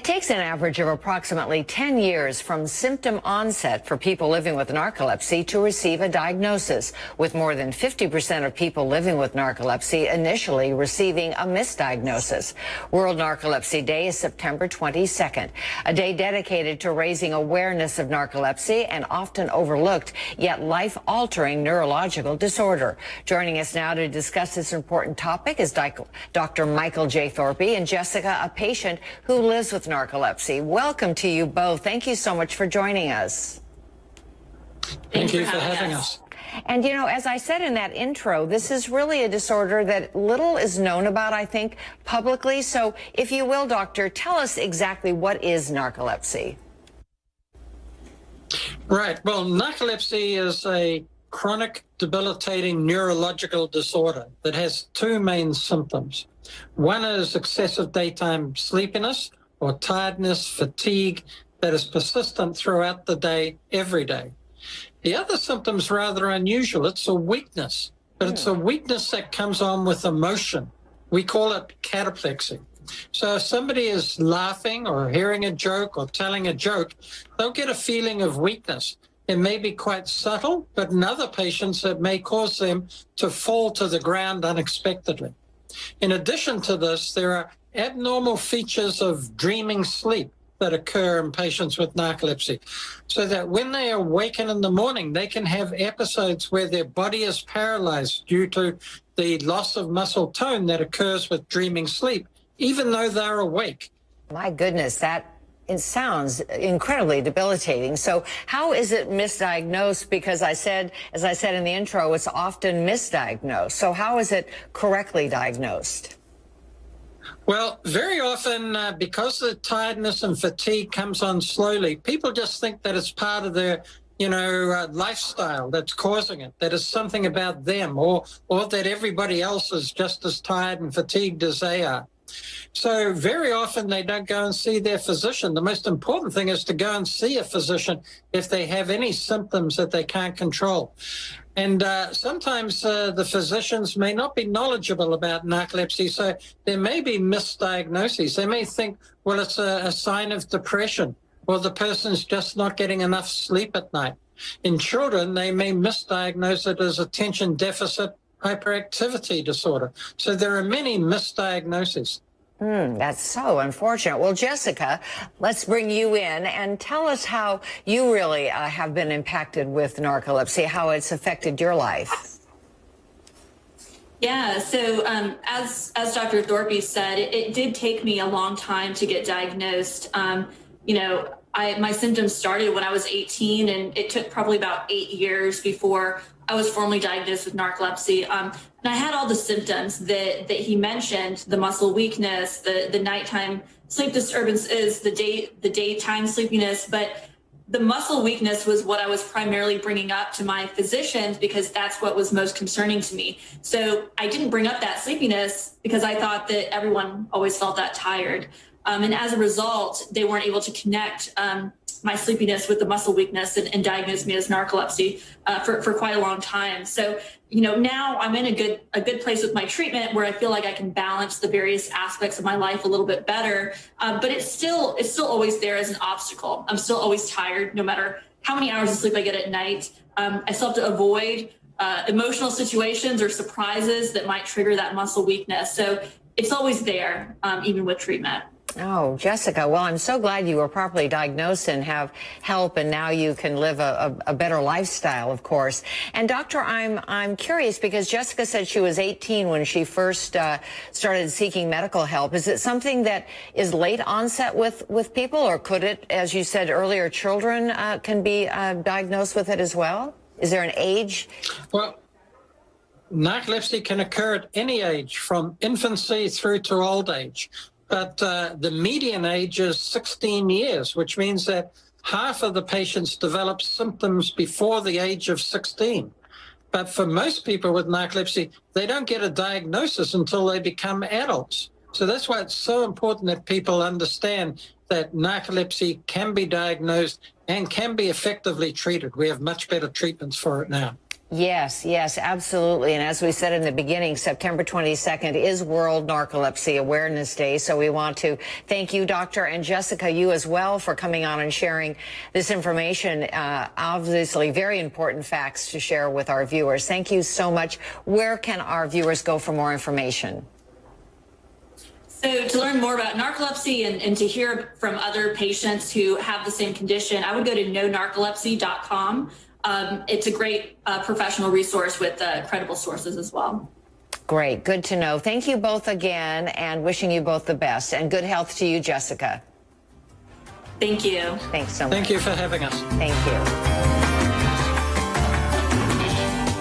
It takes an average of approximately 10 years from symptom onset for people living with narcolepsy to receive a diagnosis, with more than 50% of people living with narcolepsy initially receiving a misdiagnosis. World Narcolepsy Day is September 22nd, a day dedicated to raising awareness of narcolepsy, an often overlooked yet life-altering neurological disorder. Joining us now to discuss this important topic is Dr. Michael J. Thorpy and Jessica, a patient who lives with narcolepsy. Welcome to you both. Thank you so much for joining us. Thank you for having us. And, you know, as I said in that intro, this is really a disorder that little is known about, I think, publicly. So if you will, doctor, tell us exactly what is narcolepsy. Right. Well, narcolepsy is a chronic, debilitating neurological disorder that has two main symptoms. One is excessive daytime sleepiness or tiredness, fatigue that is persistent throughout the day, every day. The other symptom's rather unusual. It's a weakness, but it's a weakness that comes on with emotion. We call it cataplexy. So if somebody is laughing or hearing a joke or telling a joke, they'll get a feeling of weakness. It may be quite subtle, but in other patients, it may cause them to fall to the ground unexpectedly. In addition to this, there are abnormal features of dreaming sleep that occur in patients with narcolepsy, so that when they awaken in the morning, they can have episodes where their body is paralyzed due to the loss of muscle tone that occurs with dreaming sleep, even though they're awake. My goodness, it sounds incredibly debilitating. So how is it misdiagnosed? Because as I said in the intro, it's often misdiagnosed. So how is it correctly diagnosed? Well, very often, because the tiredness and fatigue comes on slowly, people just think that it's part of their, lifestyle that's causing it, that it's something about them, or that everybody else is just as tired and fatigued as they are. So very often they don't go and see their physician. The most important thing is to go and see a physician if they have any symptoms that they can't control. And sometimes the physicians may not be knowledgeable about narcolepsy, so there may be misdiagnoses. They may think, well, it's a sign of depression, or the person's just not getting enough sleep at night. In children, they may misdiagnose it as attention deficit hyperactivity disorder. So there are many misdiagnoses. That's so unfortunate. Well, Jessica, let's bring you in and tell us how you really have been impacted with narcolepsy, how it's affected your life. Yeah, so as Dr. Thorpy said, it did take me a long time to get diagnosed. My symptoms started when I was 18, and it took probably about 8 years before I was formally diagnosed with narcolepsy. And I had all the symptoms that he mentioned: the muscle weakness, the nighttime sleep disturbances, the daytime sleepiness. But the muscle weakness was what I was primarily bringing up to my physicians, because that's what was most concerning to me. So I didn't bring up that sleepiness because I thought that everyone always felt that tired. And as a result, they weren't able to connect my sleepiness with the muscle weakness and diagnose me as narcolepsy for quite a long time. So, now I'm in a good place with my treatment, where I feel like I can balance the various aspects of my life a little bit better. But it's still always there as an obstacle. I'm still always tired, no matter how many hours of sleep I get at night. I still have to avoid emotional situations or surprises that might trigger that muscle weakness. So it's always there, even with treatment. Oh, Jessica, well, I'm so glad you were properly diagnosed and have help, and now you can live a better lifestyle, of course. And doctor, I'm curious, because Jessica said she was 18 when she first started seeking medical help. Is it something that is late onset with people, or could it, as you said earlier, children can be diagnosed with it as well? Is there an age? Well, narcolepsy can occur at any age, from infancy through to old age. But the median age is 16 years, which means that half of the patients develop symptoms before the age of 16. But for most people with narcolepsy, they don't get a diagnosis until they become adults. So that's why it's so important that people understand that narcolepsy can be diagnosed and can be effectively treated. We have much better treatments for it now. Yes, yes, absolutely. And as we said in the beginning, September 22nd is World Narcolepsy Awareness Day. So we want to thank you, Doctor, and Jessica, you as well, for coming on and sharing this information. Obviously, very important facts to share with our viewers. Thank you so much. Where can our viewers go for more information? So to learn more about narcolepsy and to hear from other patients who have the same condition, I would go to knowNarcolepsy.com. It's a great professional resource with credible sources as well. Great. Good to know. Thank you both again, and wishing you both the best. And good health to you, Jessica. Thank you. Thanks so much. Thank you for having us. Thank you.